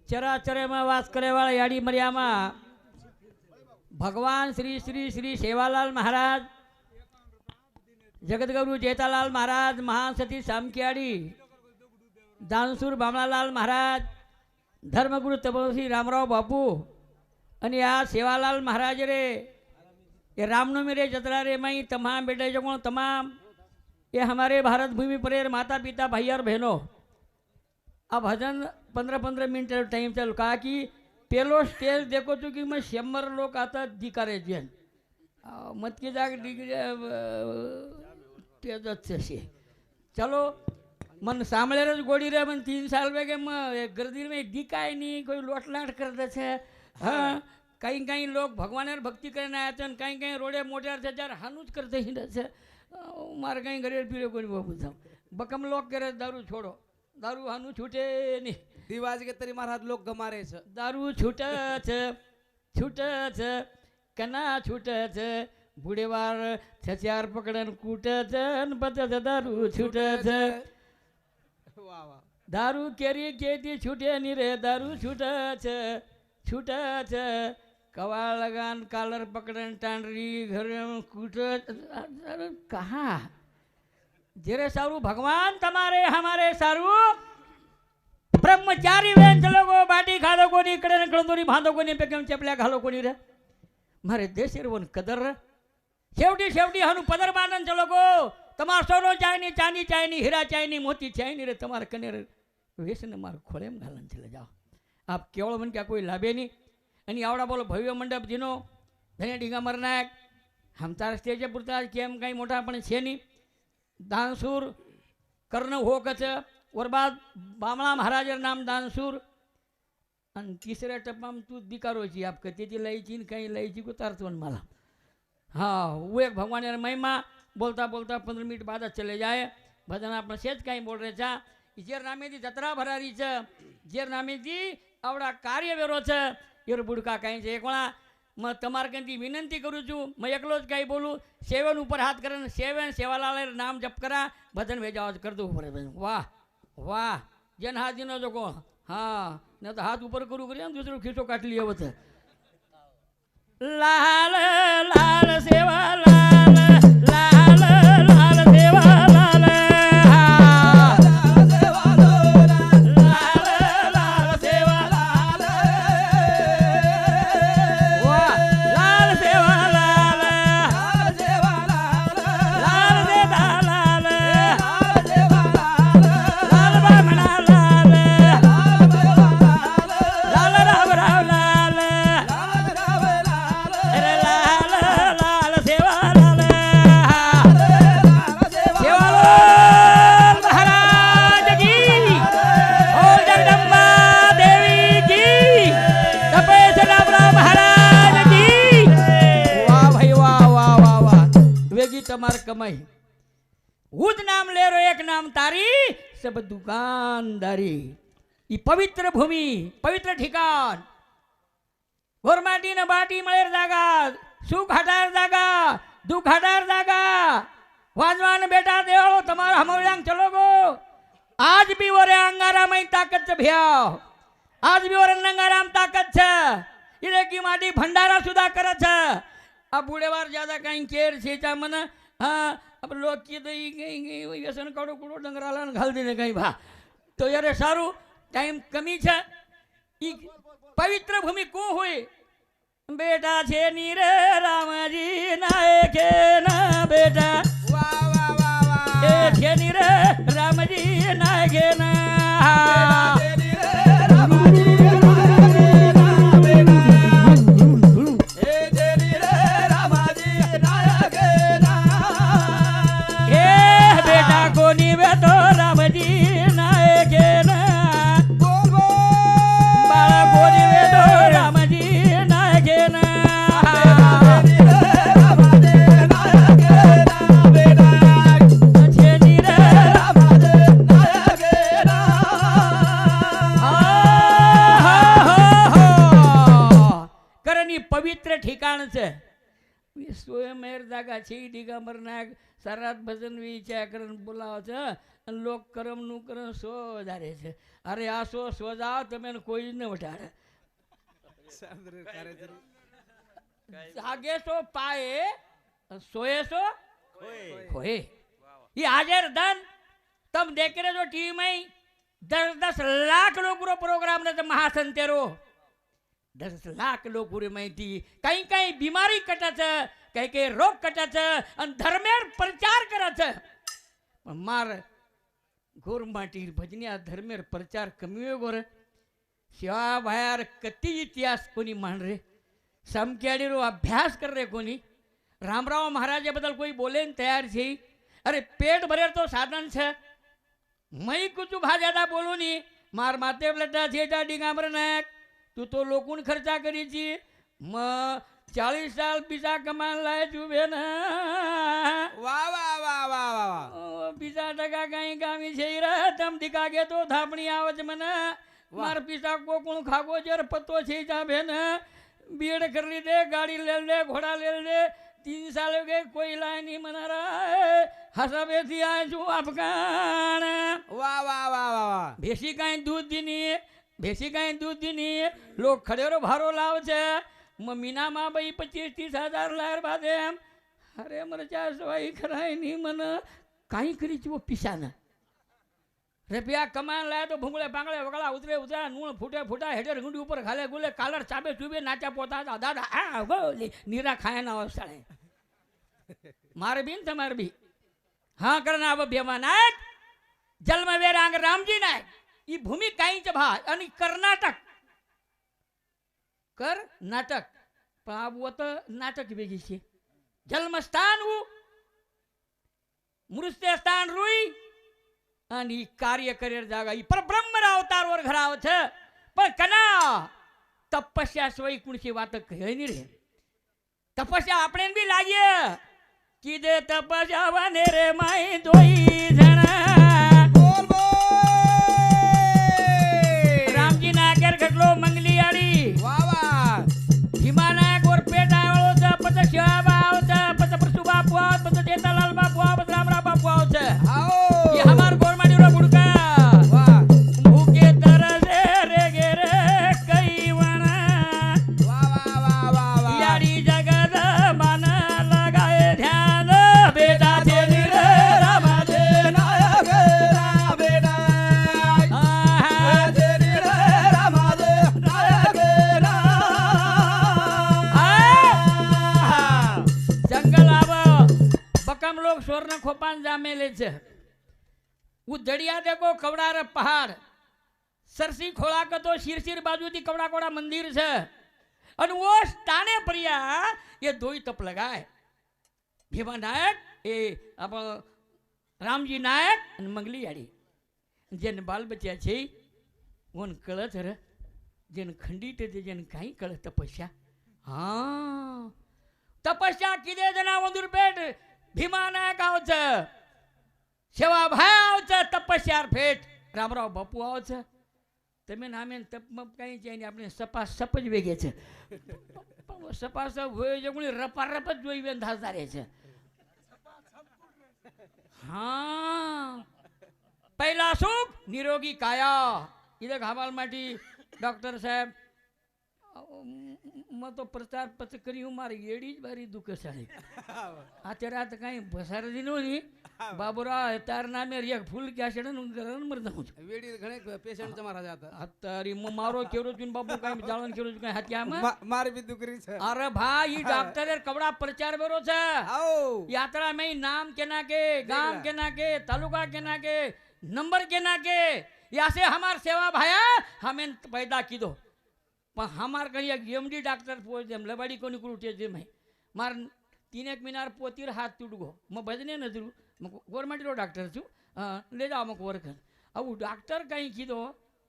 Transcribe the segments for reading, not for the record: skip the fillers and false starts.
चराचर में वास करे वाला याड़ी मरिया में भगवान श्री श्री श्री सेवालाल महाराज, जगतगुरु जेतालाल महाराज, महासती सामकियाड़ी, दानसूर बामणालाल महाराज, धर्मगुरु तपोश्री रामराव बापू અને આ સેવાલાલ મહારાજ રે ये रामनवमी रे जतरा रे मई तमाम बेटे जगों तमाम ये हमारे भारत भूमि पर माता पिता भाई और बहनों अब भजन 15-15 मिनट टाइम चल कहा कि पेलो स्टेज देखो तो कि मैं शंबर लोग आता दिकारे जन मत की जाग तेज चलो मन सामले रज गोड़ी रे मन 3 साल में के गर्दी में दिखाए नहीं कोई लोटलाट करते थे। हाँ कहीं कहीं लोग भगवान भक्ति करने आया थे, कहीं कहीं रोडे मोटर से जार हानुज करते ही रहते मारे कहीं गरीब पीड़े को नहीं पूछा बकम लोग करे दारू छोड़ो, दारू हानु छूटे नहीं दिवाज के तरी महाराज लोग गमारे छे दारू छूटे छे छूटे छे कना छूटे छे बूढ़ेवार छचार पकड़न कूटे छे बते दारू छूटे छे। वाह वाह दारू केरी केती छूटे नहीं रे दारू छूटे छे छूटे छे कवाड़ लगान कालर पकड़न टांडरी घर कूटे कहा जेरे सारू भगवान तमारे हमारे सारू ब्रह्मचारी वेन चलो को बाटी खादो को नहीं कड़े कड़दोरी बांधो को नहीं पेकम चपल्या घालो को नहीं रे मारे देश रे वन कदर शेवटी शेवटी हनु पदर बांधन चलो को तमार सोनो चाइनी चांदी चाइनी हीरा चाइनी मोती चाइनी रे तमार कने रे वेसन मार खोले में घालन चले जाओ आप केवल मन क्या कोई लाभे नहीं आणि आवड़ा बोलो भव्य मंडप जीनो धने डिगामर नायक हम तार स्टेज पुरता केम कहीं मोटा पण छे नहीं दानसूर कर्ण हो कच और बाद बामणा महाराज नाम दानसूर आणि तिसऱ्या टप्पाम तू दिकारो छी आप कतेची लईची कहीं लईची को तारतवन मला हाँ वो एक भगवान यार महिमा बोलता बोलता 15 मिनट बाद चले जाए भजन आपण सेज कहीं बोल रहे छा जेर नामे दी जत्रा भरारी छ जेर नामे दी आवड़ा कार्य वेरो छ एर बुड़का कहीं छे एकला मैं तमार कंती विनंती करूँ छू मैं एकलो ज कहीं बोलूँ सेवन ऊपर हाथ करन सेवन सेवालाल नाम जप करा भजन भेजाओ कर दो ऊपर वाह वाह जन हाथ दिनो जो को हाँ न तो हाथ ऊपर करूँ करिए दूसरो खींचो काट लिया बत लाल लाल सेवालाल लाल लाल सेवालाल तमार कमाई उद नाम ले रो एक नाम तारी सब दुकानदारी ई पवित्र भूमि पवित्र ठिकाण गोरमाटी न बाटी मळेर जागा सुख हटार जागा दुख हटार जागा वाजवान बेटा देवो तमारा हमोयांग चलो गो आज भी वरे अंगारा में ताकत छ भ्याव आज भी वरे अंगारा में ताकत छ इरे की माटी भंडारा सुधा करे छ अब बूढ़ेवार ज्यादा कहीं केर छेचा मन हाँ अब लोग की तो गई व्यसन कड़ो कुड़ो डंगराला घाल देने कहीं भा तो यार सारू टाइम कमी छे ई पवित्र भूमि को हुई बेटा छे नीरे राम जी नायके ना बेटा वाह वाह वाह वाह ए छे नीरे राम जी नायके ना છે દિગંબર નાયક સરાત ભજન વિચાર કરીને બોલાવો છે અને લોક કરમનું કરમ સો વધારે છે. અરે આ સો જાઓ તમે ને કોઈ જ ન વટાડે. જાગે સો પાએ સોએ સો ખોએ. ये हाजिर धन तम देख रहे जो टीवी में 10 लाख लोग प्रोग्राम ने महासंतेरो 10 लाख लोग पूरे में थी. कहीं कहीं बीमारी कटा છે, कहीं कहीं रोग कटा છે અને ધર્મેર પ્રચાર કરે છે. પણ માર ગોરમાટી ભજનિયા ધર્મેર પ્રચાર કમ્યો ગોરે સેવા ભાયાર કતિ ઇતિહાસ કોની માંડ રે સમકેડીનો અભ્યાસ કર રે કોની. રામરાવ મહારાજે બદલ કોઈ બોલે ને તૈયાર છે. અરે પેટ ભરે તો સાધન છે. મય કુછ ભાજાતા બોલું ની માર માતે પ્લેટા છે ડાડી ગામર નાયક તું તો લોકોને ખર્ચા કરી છે. 40 સાલ પીસા કમાન લાય છું બેન. વાહ વાહ વાહ વાહ વાહ. પીસા ટકા કઈ ગામી છે રે તમ દીકાગે તો થાપણી આવે છે મને. માર પીસા કોકુણ ખાગો જર પત્તો છે જા બેન. बीएड कर ली दे गाड़ी ले ले घोड़ा ले ले 3 साल हो गए कोई लाए नहीं मना रहा है. हसाबे थी आज अफगान. वाह वाह वाह वाह. भैंसी कहीं दूध दी नहीं है, भैंसी कहीं दूध दी नहीं है. लोग खड़ेरो भारो लाव छे. मीना माँ भाई 25-30 हजार लायर बादे एम. अरे मर 400 खराय नहीं मन कहीं करी वो पीसा ना रुपया कमान लाया तो भूंगले पांगले वगड़ा उतरे उतरा नूण फूटे फूटा हेडर गुंडी ऊपर खाले गुले कालर चाबे चुबे नाचा पोता दादा गोली नीरा खाया ना अवस्था मारे बीन तुम्हारे भी हाँ करना अब बेमा नायक जल में वेरांग रामजी नायक ये भूमि कहीं च भा आणि कर्नाटक कर्नाटक पण अब वो तो नाटक वेगी छे. जन्म स्थान वो मृत्यु स्थान रुई आणि कार्य करेर जागा ही परब्रह्म अवतार वर घराव छे. पण कना तपस्या सोई कुणची वात कहे नहीं रे. तपस्या आपणे भी लागे की दे तपस्या बने रे माई दोई जणा. बोल बोल. रामजी नागर घटलो मंगली आड़ी. वाह वाह. भीमा नायक वर पेट आवळो छ पत शिवा बाव छ पत प्रसु बापू आव पत जेठालाल बापू आव पत रामराव बापू आव छ. आओ. ये हमार गोरमाडीरो बुडका. वाह भूखे तरसे रे गेरे कईवना. वाह वाह वाह वाह वाह. याड़ी जगत मन लगाए ध्यान बेटा तेरी रे रामा दे नायक रा बेटा. आहा. तेरी रे रामा दे नायक रा. आहा. जंगल आव बकम लोग स्वर्ण खोपान जामेले छे. उधड़िया देखो कवड़ा रे पहाड़ सरसी खोला के तो शिरशिर बाजू थी कवड़ा कोड़ा मंदिर छे. और वो स्थाने प्रिया ये दो ही तप लगाए. भीमा नायक ए अब रामजी नायक અને મંગલી આડી જેન બાલ બચ્યા છે ઓન કળત રે જેન ખંડિત છે જેન કાઈ કળત તપસ્યા. હા તપસ્યા કીધે જના વંદુર પેટ ભીમા નાયક આવ છે. સેવા ભાઈ આવ છે તપસ્યાર ફેટ રામરાવ બાપુ આવ છે. તમે નામે તપ મપ કઈ છે ને આપણે સપા સપ જ વેગે છે. સપા સપ હોય જે ગુણી રપા રપ જ જોઈ વેન ધાસતા રહે છે. હા પહેલા સુખ નિરોગી કાયા ઇદે ઘાવાલ માટી ડોક્ટર સાહેબ मैं तो प्रचार पत्र करी हूँ मारी एड़ी बारी दुख साड़ी आते रात कहीं बसार दिनों नहीं बाबूरा तार नामे रिया फूल क्या छड़न गरन मरदा हूँ. वेडी घणे पेशेंट તમારા જાતા. अतारी मारो केरो चुन बाबू कहीं जालन केरो कहीं हत्या में મારી બી દુકરી છે. अरे भाई ये डॉक्टर कपड़ा प्रचार बेरो छे. आओ. यात्रा में नाम केना के गांव केना के तालुका केना के नंबर केना के या से हमार सेवा भाया हमें पैदा की दो. पण हमार कहीं एक एमडी डॉक्टर पोच देम लबाड़ी को निकलू टे में मार 3 मीनार पोतीर हाथ टूट गो मैं भजने नजरू गवर्नमेंट डॉक्टर छू ले जाओ मक वर्क. अब डॉक्टर कहीं कीधो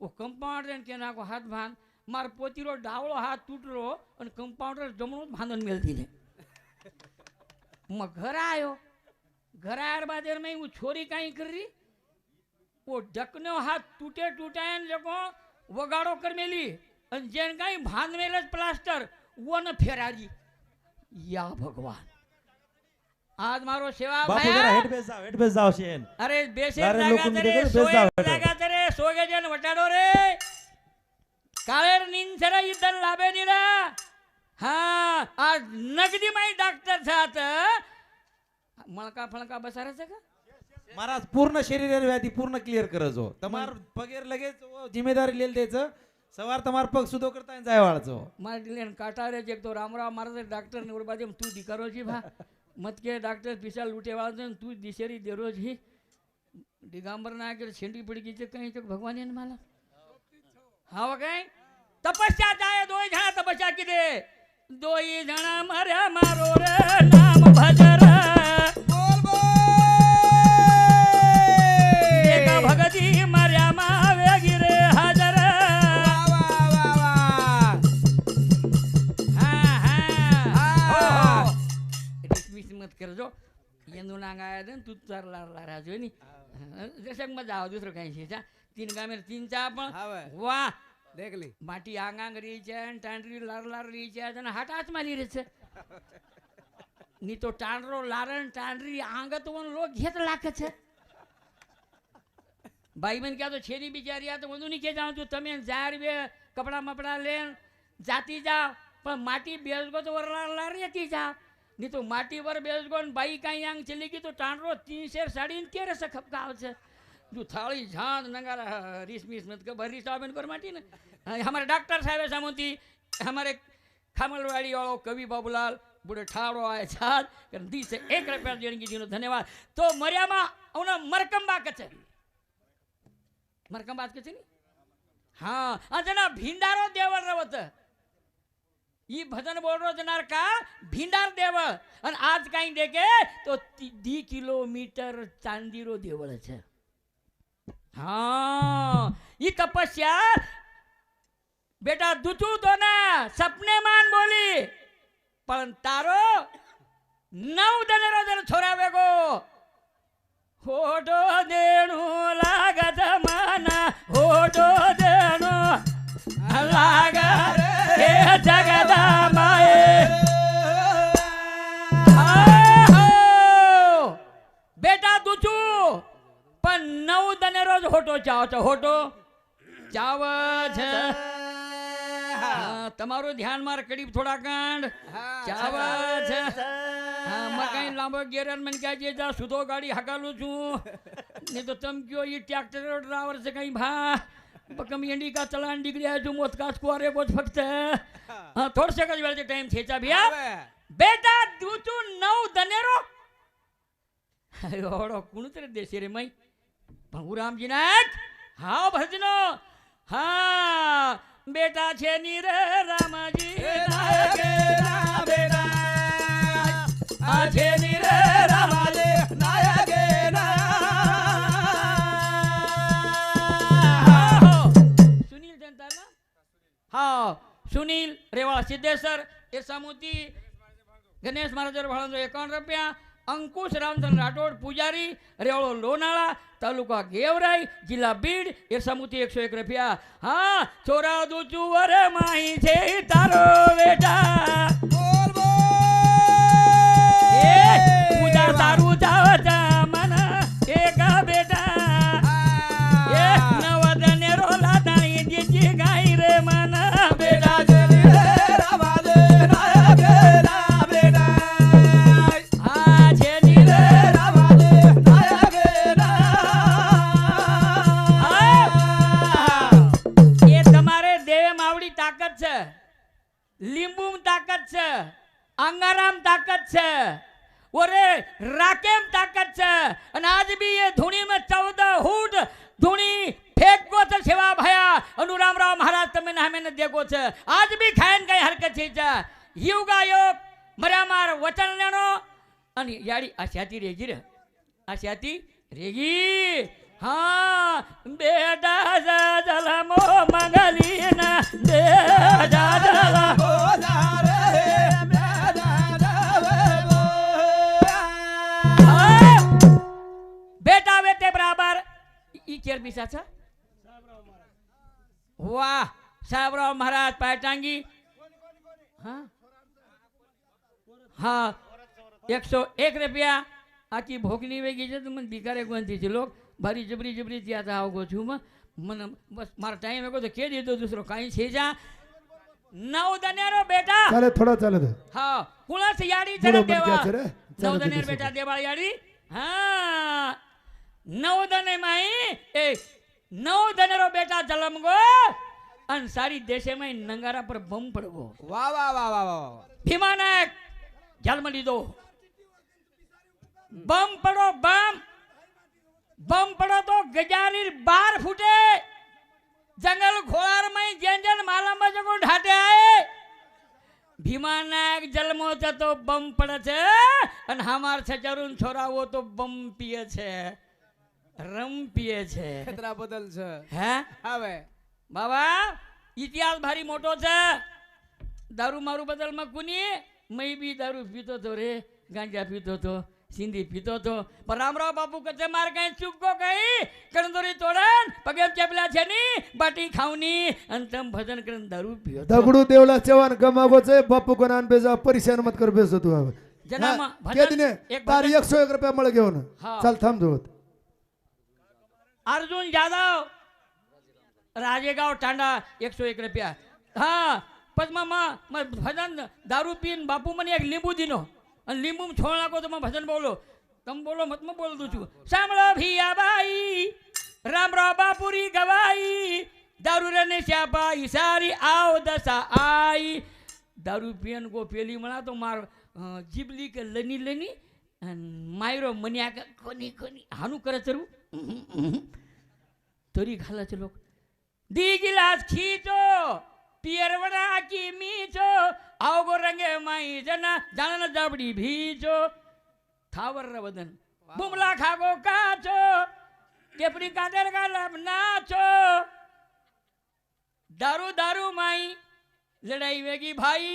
वो कंपाउंडर के ना को हाथ भांग मार पोतीरो डावड़ो हाथ टूटलो और कंपाउंडर जमणो भांधन मेलती ने. मैं घर आयो घर आयर बाद में वो छोरी कहीं कर रही वो ढकनो हाथ टूटे टूटाए देखो वगाड़ो कर मेली અને જેન કઈ ભાંગ મેલે પ્લાસ્ટર वो न फेरारी. या भगवान आज મારો સેવા બાપુ જરા હેઠ બેસ જાવ છે એન. અરે બેસે લારે જાગા લોકોને તરે દેખાડો, બેસ સોએ જાવ હેઠો. જાગા તરે સોગે જન વટાડો રે કાળેર નીન સરા ઈદન લાબે નીરા હા આ નગદી માં ડાક્ટર થાત મણકા ફણકા બસારે છે કે महाराज पूर्ण शरीर व्याधी पूर्ण क्लिअर करजो તમાર પગેર લગે जिम्मेदारी लेल देच सवार તમાર પગ સુધો કરતા જાય વાળજો માર લેન કાટા રે એક તો રામરાવ મારે ડાક્ટર ને ઓરબાજે તું દીકરો છી ભા મત કે ડાક્ટર પીસા લૂટે વાળો છે તું દિશેરી દેરો છી દિગંબર ના કે છેંડી પડી ગઈ છે કઈ તો ભગવાન એને માલા હા કઈ તપસ્યા જાય દોય જણા તપસ્યા કીધે દોય જણા માર્યા મારો રે નામ ભજર બોલ બોલ એક ભગતી માર્યા માં વેગી રે હાજર વાહ વાહ વાહ હા હા હા. રિસ્મિસ મત કરજો એનું નાંગ આયા ને તું તાર લારા જોઈ ની જશક મજા આવે દૂસરો કઈ છે તીન ગામે તીન ચા પણ હવે વાહ દેખ લી માટી આંગાંગ રહી છે ને ટાંડરી લાર રહી છે અને હાટ હાથમાં લી રહે છે ની તો ટાંડરો લારણ ટાંડરી આંગત વન લોક ઘેત લાખ છે ભાઈ બન ક્યાં તો છેરી બિચારી આ તો બધું નીચે જાઉં છું તમે જાર બે કપડા મપડા લેન જાતી જાઓ પણ માટી બેસગો તો વરલા રહેતી જાઓ નહીં તો માટી પર બેસગો ને બાઈ કાંઈ આંગ ચલી ગઈ તો ટાંડરો 3 શેર સાડીને તેરે છે ખપકાવ છે जो थाली झांद नंगारा रिस मिस मत कर भरी साहब कर माटी ने हमारे डॉक्टर साहब सामोती हमारे खामलवाड़ी वालों कवि बाबूलाल बूढ़े ठाड़ो आए छाद कर दी से 1 रुपया देने की जिनो धन्यवाद तो मरियामा उन्हें मरकंबा कचे मरकंबा कचे नहीं हाँ अजना भिंडारो देवल रवत ये भजन बोल रो जनार का भिंडार देवल और आज कहीं देखे तो 10 किलोमीटर चांदीरो देवल है हाँ ये तपस्या बेटा दूतू तो ना सपने मान बोली पण तारो 9 दनेरो जर छोरावे गो होडो देणू लागत माना होडो देणू लाग हे जगदा माये बेटा दूतू પણ 9 દને રોજ હોટો ચાવ છો હોટો ચાવ છે તમારું ધ્યાન માર કડીબ થોડા કાંડ ચાવ છે માં કઈ લાંબો ગેરન મને કહે છે જા સુધો ગાડી હકાલું છું નહીં તો તમ કયો એ ટ્રેક્ટર ડ્રાઈવર છે કઈ ભા બકમ એંડી કા ચલાન ડિગ્રી આજો મોત કાચ કોરે કોચ ફક્ત હા થોડ સેક જ વેળે ટાઈમ છેચા ભિયા બેટા તું 9 દનેરો ઓડો કોણ તરે દેશે રે મઈ ભગુરામજી નાથ હા ભજનો હા બેટા છે ની રે રામજી નાયકે ના બેટા આ છે ની રે રામાલે નાયકે ના સુનિલ જનતા ના હા સુનિલ રેવાળ સિદ્ધેશ્વર એ સામુતી ગણેશ મહારાજ ભાળંજો 51 રૂપિયા અંકુશ રામચંદ્ર રાઠોડ પૂજારી રેવાળો લોનાળા તાલુકા ગેવરાઈ જિલ્લા બીડ એ સામુતી 101 રૂપિયા હા ચોરા દૂચુ વરે માહી છે તારો બેટા બોલ બોલ એ પૂજા તારું જાવ જા મન એક બેટા એ નવદને રોલા દાણી દીજી ગાઈ રે મન બેટા રામાલે નાયકે ના બેટા આ છે ની રે રામાલે નાયકે ના એ તમારે દેહ માવડી તાકાત છે લીંબુ તાકાત છે અંગારામ તાકાત છે ઓરે રાકેમ તાકાત છે અને આજ બી એ ધૂણી में 14 ફૂટ ધૂણી ફેંકો છે સેવા ભયા અનુરામરાવ મહારાજ તમે નામે ન દેખો છે આજ બી ખાયન કઈ હરકત છે યુ ગાયો મરામાર વચન લેણો અને યાડી આ સ્યાતી રેગી રે આ સ્યાતી રેગી हाँ बेटा जलमो मंगलीना बेटा जल बेटा बेटे बराबर ई चेर बिसा छा वाह साहबराव महाराज पाटांगी हाँ हाँ 101 रुपया આખી ભોગની વેગી છે તો મને ભિકારે ગોંધી છે લોક ભારી જબરી જબરી ત્યાં તો આવો છું મને બસ મારો ટાઈમ એકો તો કે દીધો દૂસરો કાંઈ છે જા 9 દનેરો બેટા ચાલે થોડા ચાલે તો હા કુળસ યાડી બોલો ચડે મન દેવા ક્યાં છે રે? 9 દનેર બેટા દેવાળ યાડી હા 9 દને માઈ એ 9 દનેરો બેટા જલમ ગો અન સારી દેશે માં નંગારા પર બમ પડવો વાહ વાહ વાહ વાહ વાહ ભીમાનાયક જન્મ લીધો બમ પડો બમ પડો તો ગજારી 12 ફૂટે જંગલ ખોળાર માં જેન જેન માલામાં જગો ઢાટે આય ભીમાનાયક જન્મો તો બમ પડે છે અને હમાર છે જરુન છોરાવો તો બમ પીએ છે રમ પીએ છે ખેતરા બદલ છે હે હવે બાબા ઇતિહાસ ભારી મોટો છે દારૂ મારું બદલમાં કુની મય બી દારૂ પીતો તો રે ગાંજા પીતો તો સિંધી પીતો તો પણ રામરાવ બાપુ કચે માર કઈ ચૂકો કઈ કંદોરી તોડન પગે ચેપલા છે ની બાટી ખાવની અને તમ ભજન કરીને દારૂ પીયો તો. દગડું દેવલા ચેવાન ગમાગો છે બાપુ કો નાન બેજા પરેશાન મત કર બેસો તું હવે જનામાં હા, ભજન કે દિને એક તાર ભજન 101 રૂપિયા મળી ગયો ને હા. ચાલ થામ જો અર્જુન જાદવ રાજેગાંव ટાંડા 101 રૂપિયા હા પદ્મામાં ભજન દારૂ પીને બાપુ મને એક લીંબુ દીનો અને લીંબુ છોડ નાખો તો ભજન બોલો તમે બોલો મતમાં બોલતું છું સાંભળો ભીયાબાઈ રામરાવ બાપુરી ગવાઈ દારૂ રને શ્યાબાઈ સારી આવ દશા આઈ દારૂ પીન કો પેલી મળા તો માર જીબલી કે લની અને માયરો મન્યા કે કોની હાનું કરે ચરવું તરી ખાલા છે લોક दी गिलास खींचो पियरवड़ा की मीचो आओगो रंगे माई जना जानन जाबड़ी भीचो थावर रवदन बुमला खागो काचो केपरी काटर का लब नाचो दारू दारू माई लड़ाई वेगी भाई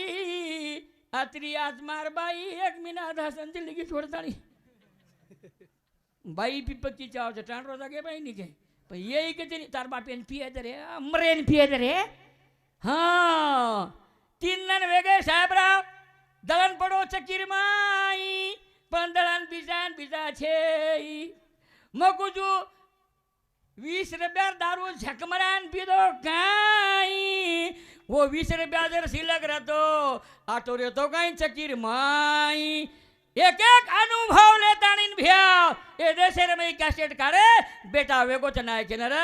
आतरी आजमार बाई एक मिना आधा संजय लगी छोड़तानी बाई पिपकी चाव से टांडरो जागे बाई नहीं के ये के तार बापेन पिए रे अमरेन पिए रे हाँ तीन वेगे साहेबराव दलन पड़ो चकीर माई पण दलन बीजा छे मकुजू 20 रुपया दारू झकमरान पीदो काई वो 20 रुपया जर सिलक रहतो आटो रे तो काई चकीर माई एक एक अनुभव लेता नहीं भैया ये देशे रे में कैसेट काढे बेटा वेगो चनाय के नर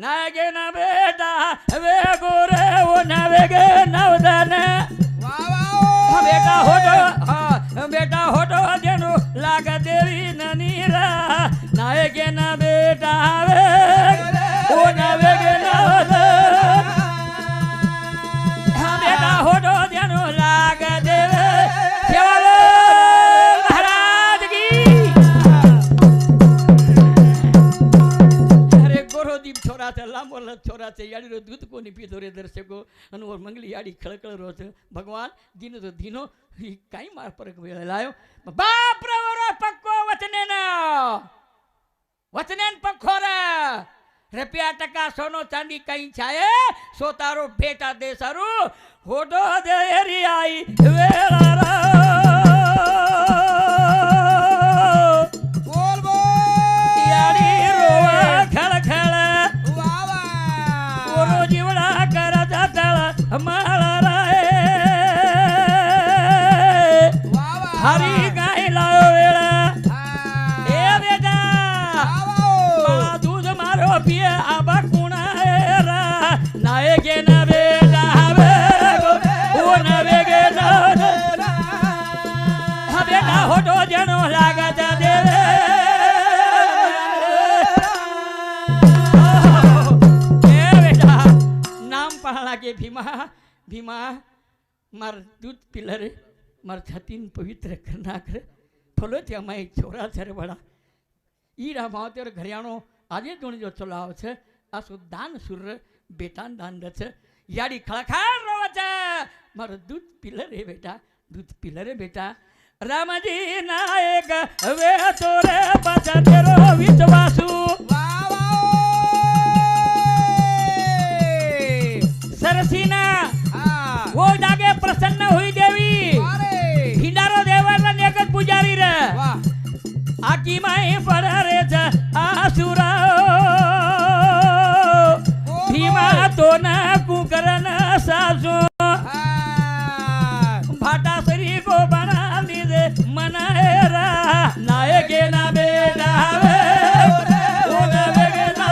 नागे ना बेटा वेगो रे वो ना वेगे नवदान વાહ વાહ बेटा होटो हाँ बेटा होटो देनो लाग देवी ननीरा नागे ना बेटा वे वो ना वेगे नवदान हाँ बेटा होटो देनो लाग देवे सेवालो छोरा છે લાંબો छोरा છે याड़ी रो दूध को नहीं पीतो रे दर्शको અને ઓર મંગલી याड़ी ખળખળ રો છે ભગવાન દીનો તો દીનો કાઈ માર પર લાયો બાપ રે વરો પક્કો વચનેન પક્કો રે રૂપિયા ટકા સોનો ચાંદી કઈ છાયે સો તારો બેટા દે સારું હોડો દે હેરી આઈ વેળા બોલ બોલ याड़ी રોવા ખળખળ વાહ વાહ ઓરો જીવડા કરતા તળ માળા રાય વાહ વાહ હરી ગાય લાયો વેળા હા એ બેટા વાહ વાહ મારા દૂધ મારો પીએ આબા કુણા રા નાય કે ના બેટા હવે ઓ ના વેગે ના હા બેટા હોટો જનો લાગત દેવે के भीमा भीमा मार दूध पिलर मार छातीन पवित्र करना कर फलो त्या माई छोरा छरे बड़ा ईरा मावते और घरियाणो आजे दोणी जो चलाव छे आसो दान सुर बेटान दान दे छे याडी खळखाळ रोव छे मार दूध पिलर रे बेटा दूध पिलर रे बेटा रामजी नायक वे तोरे पाछा तेरो विश्वासु વાહ વાહ सरसीना હા वो जागे प्रसन्न हुई देवी અરે भिंडारो देवाला नेकत पूजा आकी माई पडरे छ आसुरा भीमा तो न कुकरन सासू भाटा सरी को बना दे मनाएरा नायके ना बेटा वे ओना बेटा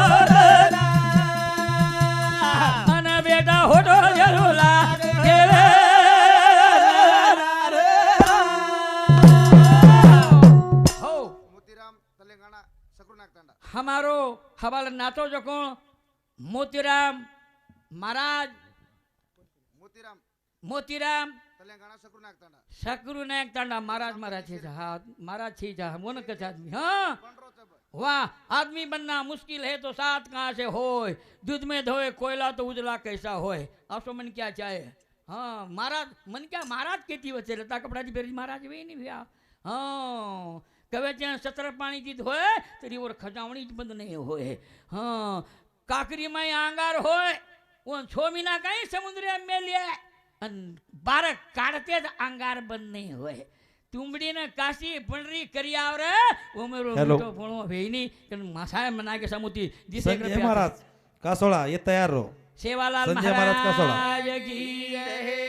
अन बेटा होटो जरूला केवे हो મોતીરામ તલેંગાણા સકરુનાક તાંડા हमारो हवाला नातो जो कोण मोतीराम महाराज મોતીરામ मोतीराम તલેંગાણા સકરુનાક તાંડા सकरू नायक तांडा महाराज महाराज छे हाँ महाराज छे जा मोन कच आदमी हाँ પંડરો છે ભાઈ वाह आदमी बनना मुश्किल है तो साथ कहाँ से होय दूध में धोए कोयला तो उजला कैसा होय आपको मन क्या चाहे हाँ महाराज मन क्या महाराज केती वच्चे लता कपड़ा जी पेरी महाराज वे नहीं भैया हाँ कवे ત્યાં સતર પાણી દીધ હોય તરી ઓર ખજાવણી જ બંધ નહીં હોય હા કાકરીમાં આંગાર હોય ઓન 6 મહિના કઈ સમુદ્રે મેલ્યા અન બાર કાઢતે જ આંગાર બંધ નહીં હોય તુંબડીને કાશી પંડરી કરી આવરે ઓમેરો Hello. મોટો ભણો વેઈની કે માસાય મના કે સમુતી દિસે संजय महाराज कासोळा ये तयार रहो सेवालाल संजय महाराज का सोडा. महाराज की जय